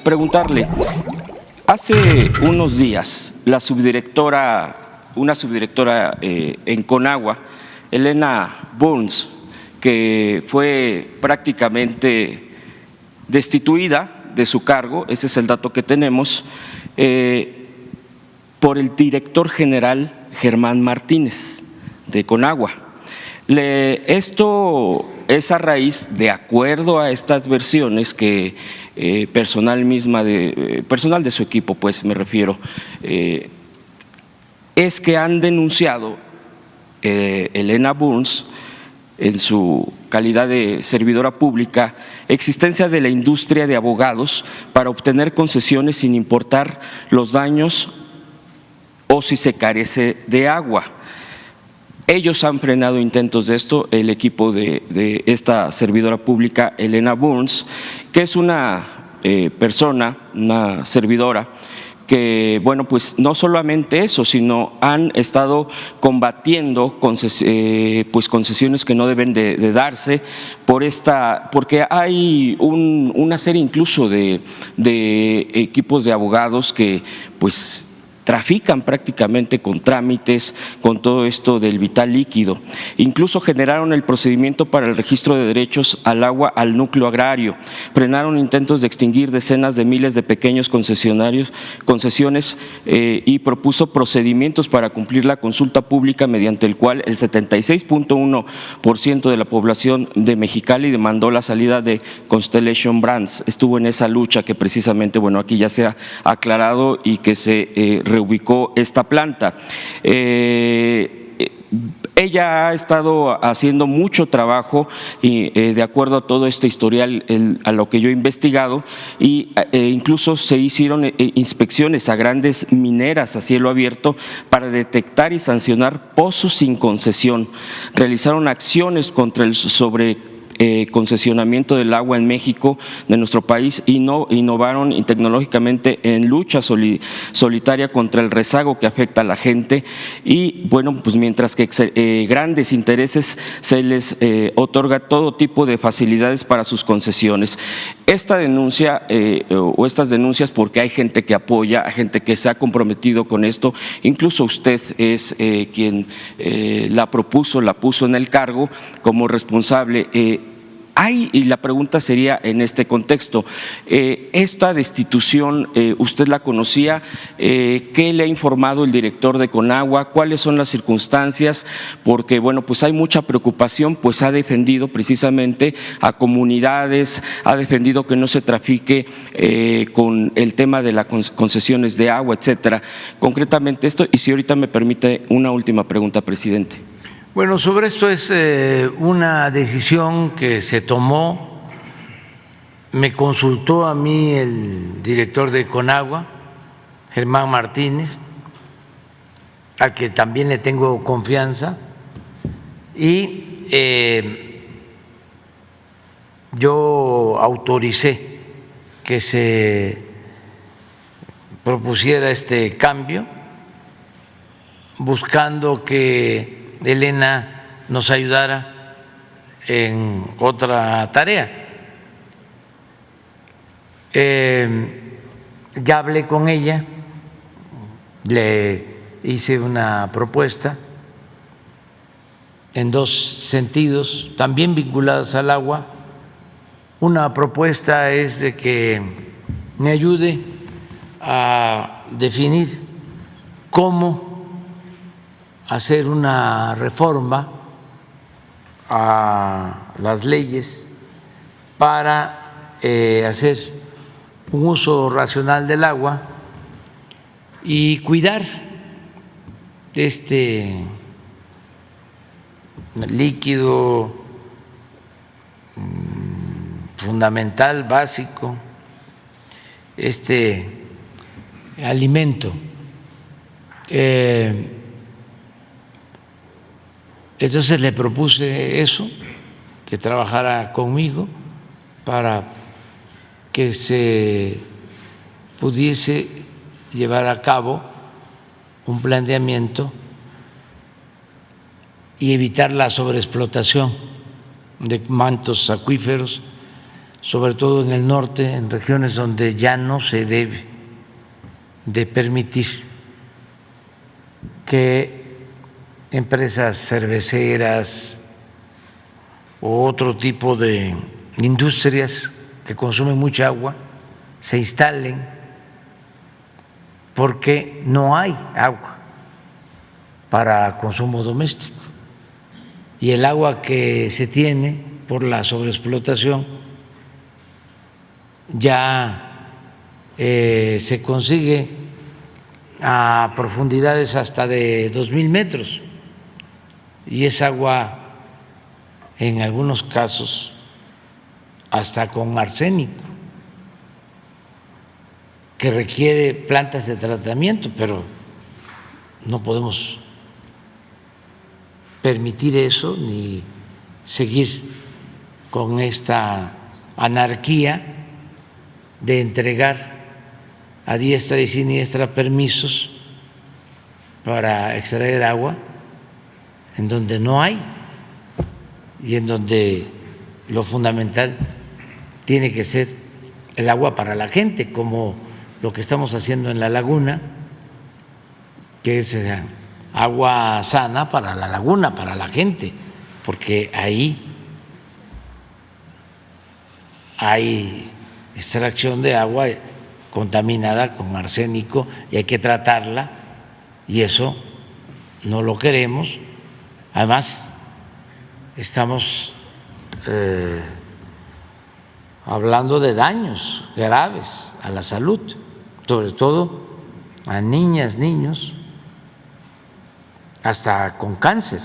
preguntarle, hace unos días una subdirectora en Conagua, Elena Burns, que fue prácticamente destituida de su cargo, ese es el dato que tenemos, por el director general Germán Martínez de Conagua. Esto es a raíz, de acuerdo a estas versiones que personal de su equipo, pues me refiero, es que han denunciado Elena Burns, en su calidad de servidora pública, existencia de la industria de abogados para obtener concesiones sin importar los daños o si se carece de agua. Ellos han frenado intentos de esto, el equipo de esta servidora pública, Elena Burns, que es una persona, una servidora, que, bueno, pues no solamente eso, sino han estado combatiendo concesiones que no deben de darse porque hay una serie incluso de equipos de abogados que pues trafican prácticamente con trámites, con todo esto del vital líquido. Incluso generaron el procedimiento para el registro de derechos al agua al núcleo agrario, frenaron intentos de extinguir decenas de miles de pequeños concesiones y propuso procedimientos para cumplir la consulta pública mediante el cual el 76.1% de la población de Mexicali demandó la salida de Constellation Brands. Estuvo en esa lucha que precisamente, bueno, aquí ya se ha aclarado y que se reubicó esta planta. Ella ha estado haciendo mucho trabajo y de acuerdo a todo este historial, a lo que yo he investigado, y incluso se hicieron inspecciones a grandes mineras a cielo abierto para detectar y sancionar pozos sin concesión. Realizaron acciones contra el concesionamiento del agua en México, de nuestro país, y innovaron tecnológicamente en lucha solitaria contra el rezago que afecta a la gente. Y bueno, pues mientras que grandes intereses se les otorga todo tipo de facilidades para sus concesiones. Esta denuncia o estas denuncias, porque hay gente que apoya, hay gente que se ha comprometido con esto, incluso usted es quien la puso en el cargo como responsable. Y la pregunta sería en este contexto, esta destitución, ¿usted la conocía? ¿Qué le ha informado el director de Conagua? ¿Cuáles son las circunstancias? Porque, bueno, pues hay mucha preocupación, pues ha defendido precisamente a comunidades, ha defendido que no se trafique con el tema de las concesiones de agua, etcétera. Concretamente esto, y si ahorita me permite una última pregunta, presidente. Bueno, sobre esto es una decisión que se tomó, me consultó a mí el director de Conagua, Germán Martínez, al que también le tengo confianza, y yo autoricé que se propusiera este cambio, buscando que Elena nos ayudara en otra tarea. Ya hablé con ella, le hice una propuesta en dos sentidos, también vinculados al agua. Una propuesta es de que me ayude a definir cómo hacer una reforma a las leyes para hacer un uso racional del agua y cuidar este líquido fundamental, básico, este alimento. Entonces le propuse eso, que trabajara conmigo para que se pudiese llevar a cabo un planteamiento y evitar la sobreexplotación de mantos acuíferos, sobre todo en el norte, en regiones donde ya no se debe de permitir que empresas cerveceras o otro tipo de industrias que consumen mucha agua se instalen, porque no hay agua para consumo doméstico y el agua que se tiene por la sobreexplotación ya se consigue a profundidades hasta de 2.000 metros y es agua en algunos casos hasta con arsénico, que requiere plantas de tratamiento, pero no podemos permitir eso ni seguir con esta anarquía de entregar a diestra y siniestra permisos para extraer agua en donde no hay y en donde lo fundamental tiene que ser el agua para la gente, como lo que estamos haciendo en la laguna, que es agua sana para la laguna, para la gente, porque ahí hay extracción de agua contaminada con arsénico y hay que tratarla, y eso no lo queremos. Además, estamos hablando de daños graves a la salud, sobre todo a niñas, niños, hasta con cáncer.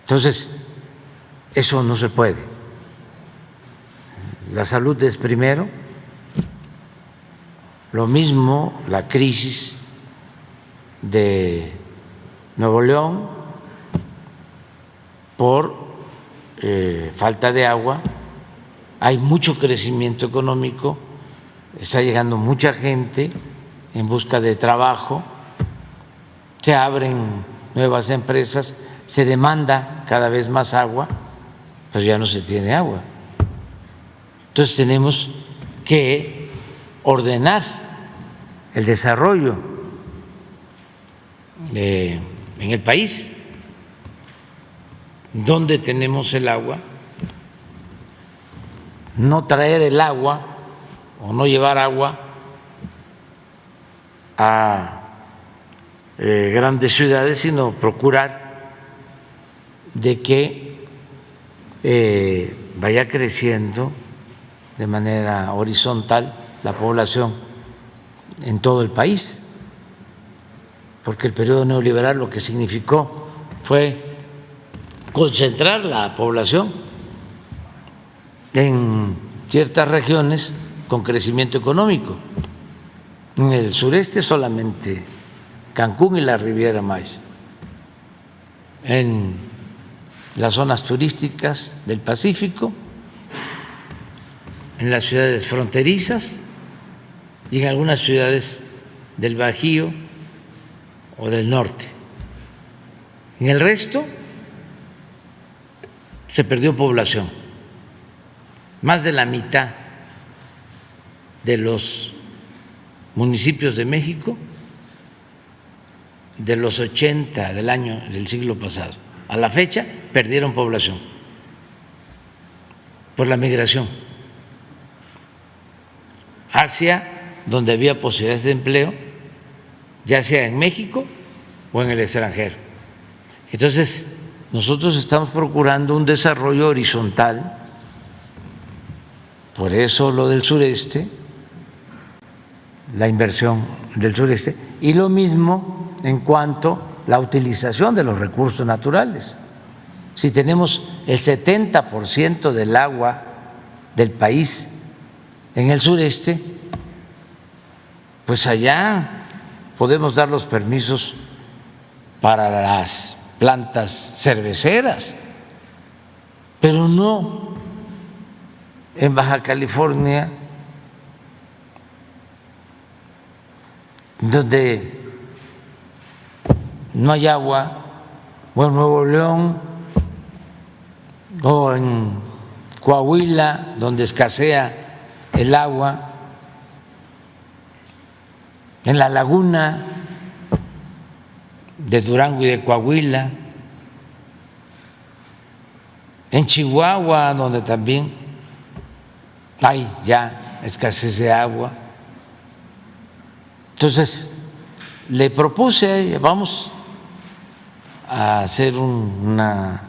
Entonces, eso no se puede. La salud es primero. Lo mismo la crisis de Nuevo León por falta de agua. Hay mucho crecimiento económico, está llegando mucha gente en busca de trabajo, se abren nuevas empresas, se demanda cada vez más agua, pero ya no se tiene agua. Entonces tenemos que ordenar el desarrollo en el país. ¿Dónde tenemos el agua? No traer el agua o no llevar agua a grandes ciudades, sino procurar de que vaya creciendo de manera horizontal la población en todo el país, porque el periodo neoliberal lo que significó fue concentrar la población en ciertas regiones con crecimiento económico. En el sureste solamente Cancún y la Riviera Maya. En las zonas turísticas del Pacífico, en las ciudades fronterizas y en algunas ciudades del Bajío o del norte. En el resto se perdió población. Más de la mitad de los municipios de México, de los 80 del siglo pasado a la fecha, perdieron población por la migración hacia donde había posibilidades de empleo, ya sea en México o en el extranjero. Entonces, nosotros estamos procurando un desarrollo horizontal, por eso lo del sureste, la inversión del sureste, y lo mismo en cuanto a la utilización de los recursos naturales. Si tenemos el 70% del agua del país en el sureste, pues allá podemos dar los permisos para las plantas cerveceras, pero no en Baja California, donde no hay agua, o en Nuevo León, o en Coahuila, donde escasea el agua, en la laguna de Durango y de Coahuila, en Chihuahua, donde también hay ya escasez de agua. Entonces, le propuse, vamos a hacer una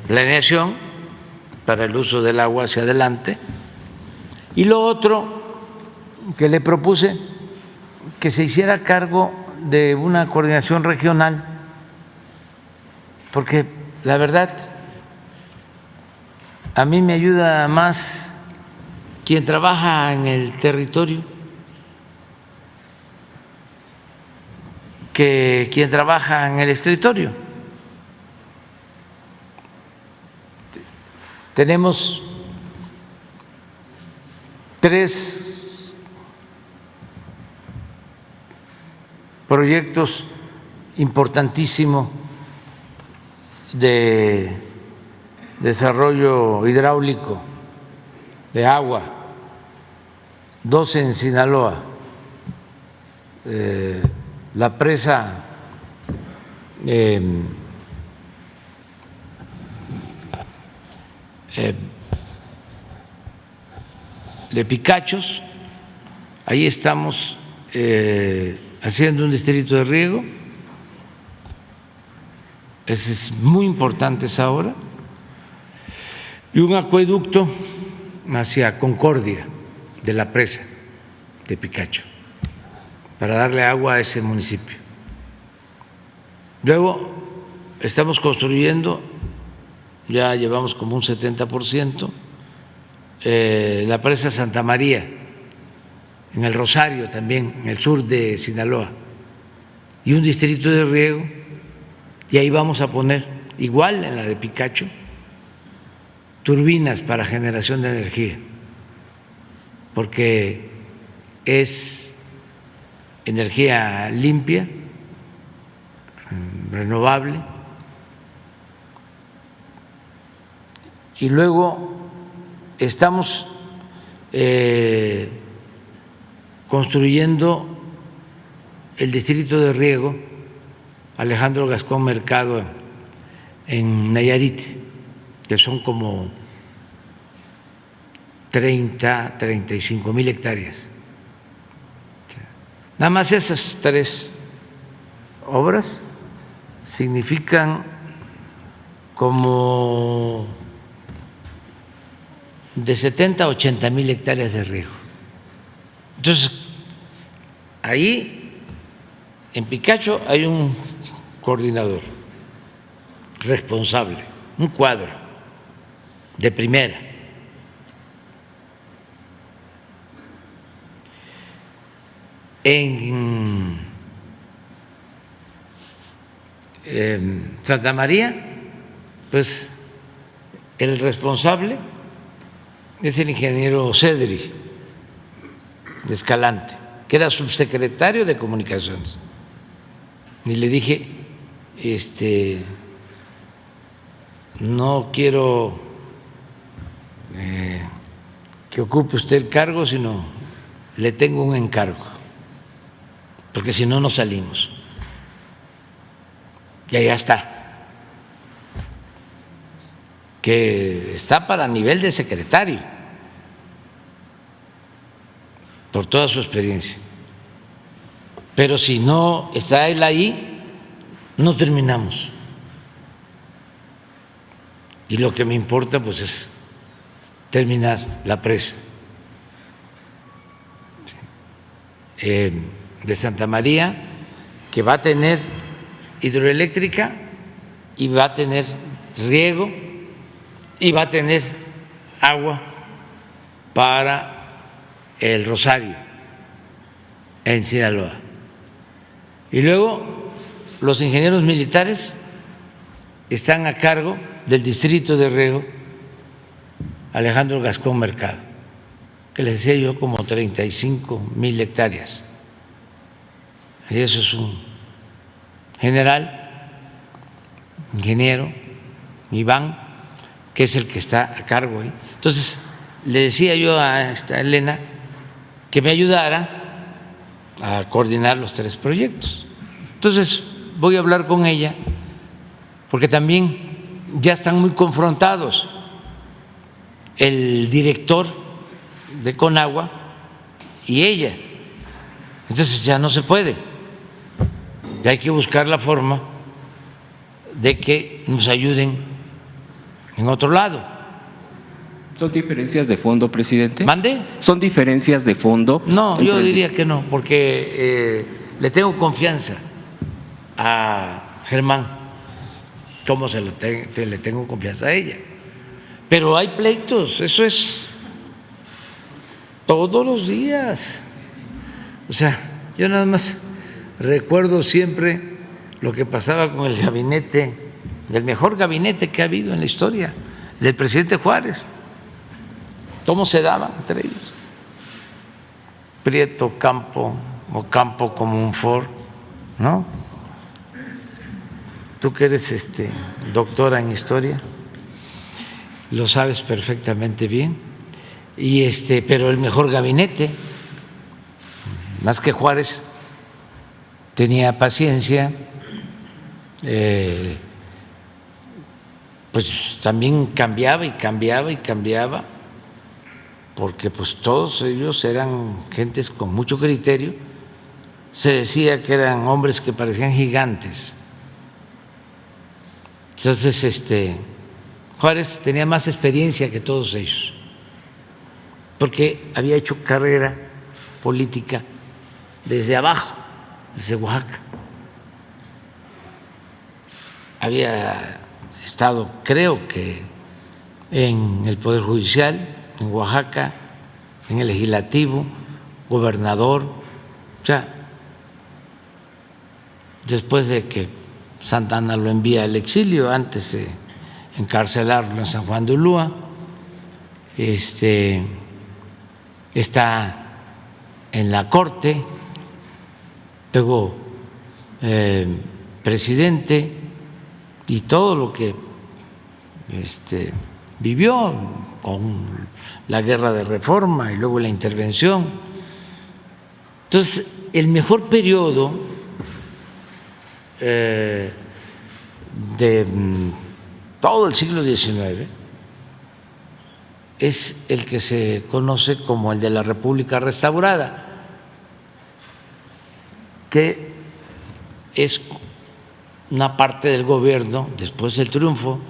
planeación para el uso del agua hacia adelante. Y lo otro que le propuse, que se hiciera cargo de una coordinación regional, porque la verdad a mí me ayuda más quien trabaja en el territorio que quien trabaja en el escritorio. Tenemos 3 proyectos importantísimos de desarrollo hidráulico de agua, 2 en Sinaloa, la presa de Picachos, ahí estamos haciendo un distrito de riego, es muy importante esa obra, y un acueducto hacia Concordia de la presa de Picacho, para darle agua a ese municipio. Luego estamos construyendo, ya llevamos como un 70%, la presa Santa María, en el Rosario también, en el sur de Sinaloa, y un distrito de riego, y ahí vamos a poner, igual en la de Picacho, turbinas para generación de energía, porque es energía limpia, renovable, y luego estamos construyendo el distrito de riego Alejandro Gascón Mercado en Nayarit, que son como 35,000 hectáreas. Nada más esas 3 obras significan como de 70 a 80,000 hectáreas de riego. Entonces, ahí en Picacho hay un coordinador responsable, un cuadro de primera. En Santa María, pues el responsable es el ingeniero Cedri Escalante, que era subsecretario de Comunicaciones. Y le dije, no quiero que ocupe usted el cargo, sino le tengo un encargo, porque si no, no salimos. Y allá está, que está para nivel de secretario, por toda su experiencia. Pero si no está él ahí, no terminamos. Y lo que me importa, pues, es terminar la presa de Santa María, que va a tener hidroeléctrica y va a tener riego y va a tener agua para el Rosario en Sinaloa. Y luego los ingenieros militares están a cargo del distrito de riego Alejandro Gascón Mercado, que les decía yo, como 35,000 hectáreas. Y eso es un general, ingeniero Iván, que es el que está a cargo ahí. Entonces, le decía yo a esta Elena que me ayudara a coordinar los 3 proyectos. Entonces, voy a hablar con ella, porque también ya están muy confrontados el director de Conagua y ella. Entonces ya no se puede. Ya hay que buscar la forma de que nos ayuden en otro lado. ¿Son diferencias de fondo, presidente? ¿Mande? ¿Son diferencias de fondo? No, yo diría que no, porque le tengo confianza a Germán, como le tengo confianza a ella. Pero hay pleitos, eso es todos los días. O sea, yo nada más recuerdo siempre lo que pasaba con el gabinete, el mejor gabinete que ha habido en la historia, del presidente Juárez. ¿Cómo se daban entre ellos? Prieto, Campo, o Campo como un Ford, ¿no? Tú que eres doctora en historia, lo sabes perfectamente bien. Y pero el mejor gabinete, más que Juárez, tenía paciencia, pues también cambiaba y cambiaba y cambiaba, porque pues todos ellos eran gentes con mucho criterio. Se decía que eran hombres que parecían gigantes. Entonces, Juárez tenía más experiencia que todos ellos, porque había hecho carrera política desde abajo, desde Oaxaca. Había estado, creo que, en el Poder Judicial, en Oaxaca, en el Legislativo, gobernador. O sea, después de que Santa Anna lo envía al exilio, antes de encarcelarlo en San Juan de Ulúa, está en la Corte, luego presidente, y todo lo que vivió con la guerra de reforma y luego la intervención. Entonces, el mejor periodo de todo el siglo XIX es el que se conoce como el de la República Restaurada, que es una parte del gobierno después del triunfo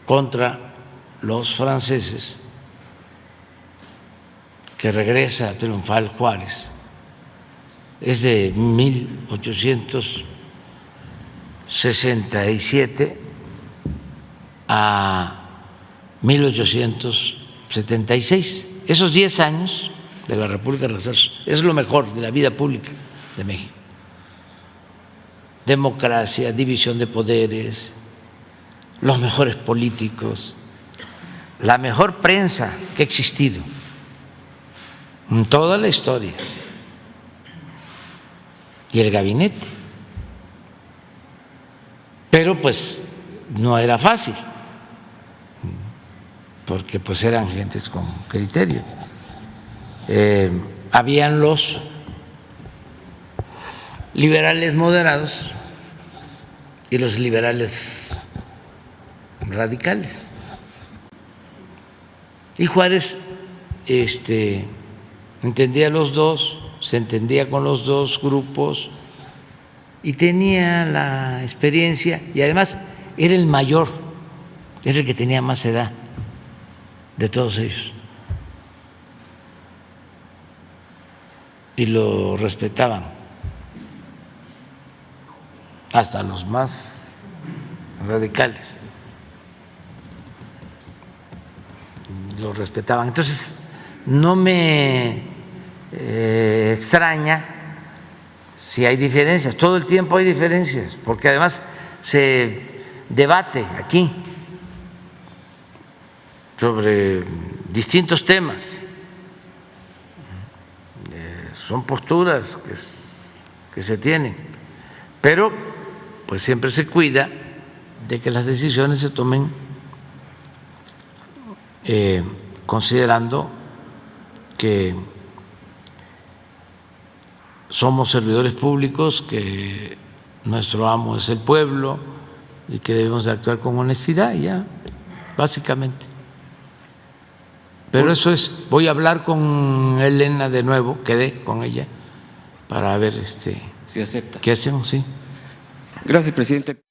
contra los franceses, que regresa triunfal Juárez. Es de 1867 a 1876. Esos 10 años de la República Restaurada es lo mejor de la vida pública de México. Democracia, división de poderes, los mejores políticos, la mejor prensa que ha existido en toda la historia, y el gabinete. Pero pues no era fácil, porque pues eran gentes con criterio. Habían los liberales moderados y los liberales radicales. Y Juárez entendía los dos, se entendía con los dos grupos y tenía la experiencia, y además era el mayor, era el que tenía más edad de todos ellos. Y lo respetaban, hasta los más radicales lo respetaban. Entonces, no me extraña si hay diferencias. Todo el tiempo hay diferencias, porque además se debate aquí sobre distintos temas. Son posturas que se tienen, pero pues siempre se cuida de que las decisiones se tomen considerando que somos servidores públicos, que nuestro amo es el pueblo y que debemos de actuar con honestidad, ya, básicamente. Pero eso es, voy a hablar con Elena de nuevo, quedé con ella para ver Si acepta. qué hacemos, sí. Gracias, presidente.